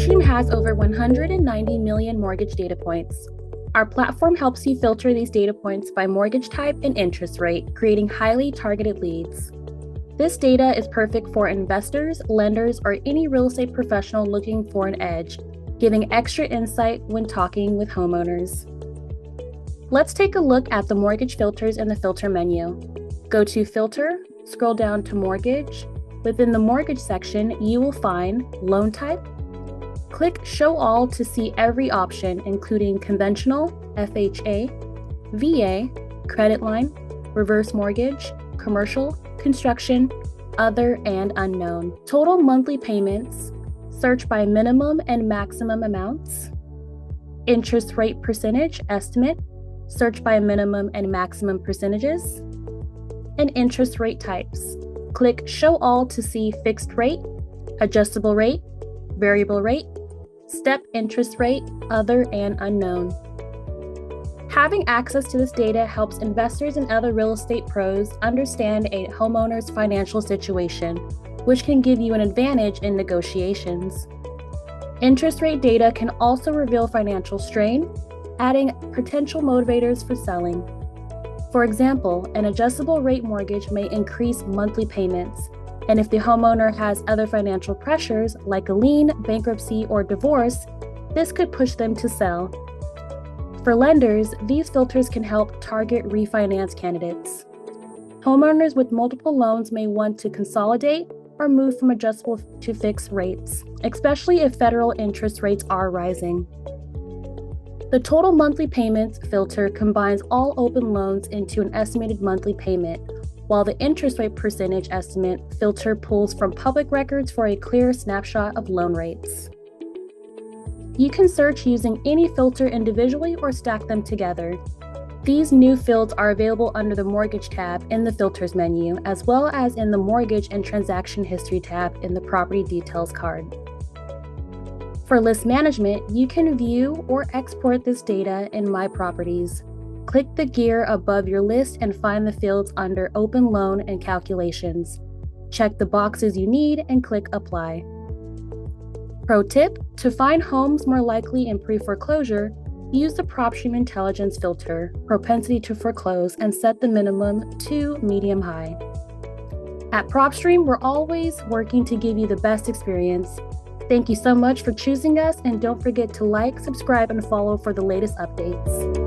PropStream has over 190 million mortgage data points. Our platform helps you filter these data points by mortgage type and interest rate, creating highly targeted leads. This data is perfect for investors, lenders, or any real estate professional looking for an edge, giving extra insight when talking with homeowners. Let's take a look at the mortgage filters in the filter menu. Go to Filter, scroll down to Mortgage. Within the Mortgage section, you will find Loan Type. Click Show All to see every option, including conventional, FHA, VA, credit line, reverse mortgage, commercial, construction, other, and unknown. Total monthly payments, search by minimum and maximum amounts. Interest rate percentage estimate, search by minimum and maximum percentages. And interest rate types. Click Show All to see fixed rate, adjustable rate, variable rate, step interest rate, other, and unknown. Having access to this data helps investors and other real estate pros understand a homeowner's financial situation, which can give you an advantage in negotiations. Interest rate data can also reveal financial strain, adding potential motivators for selling. For example, an adjustable rate mortgage may increase monthly payments, and if the homeowner has other financial pressures like a lien, bankruptcy, or divorce, this could push them to sell. For lenders, these filters can help target refinance candidates. Homeowners with multiple loans may want to consolidate or move from adjustable to fixed rates, especially if federal interest rates are rising. The total monthly payments filter combines all open loans into an estimated monthly payment, while the interest rate percentage estimate filter pulls from public records for a clear snapshot of loan rates. You can search using any filter individually or stack them together. These new fields are available under the Mortgage tab in the Filters menu, as well as in the Mortgage and Transaction History tab in the Property Details card. For list management, you can view or export this data in My Properties. Click the gear above your list and find the fields under Open Loan and Calculations. Check the boxes you need and click Apply. Pro tip: to find homes more likely in pre-foreclosure, use the PropStream Intelligence filter, Propensity to Foreclose, and set the minimum to medium-high. At PropStream, we're always working to give you the best experience. Thank you so much for choosing us, and don't forget to like, subscribe, and follow for the latest updates.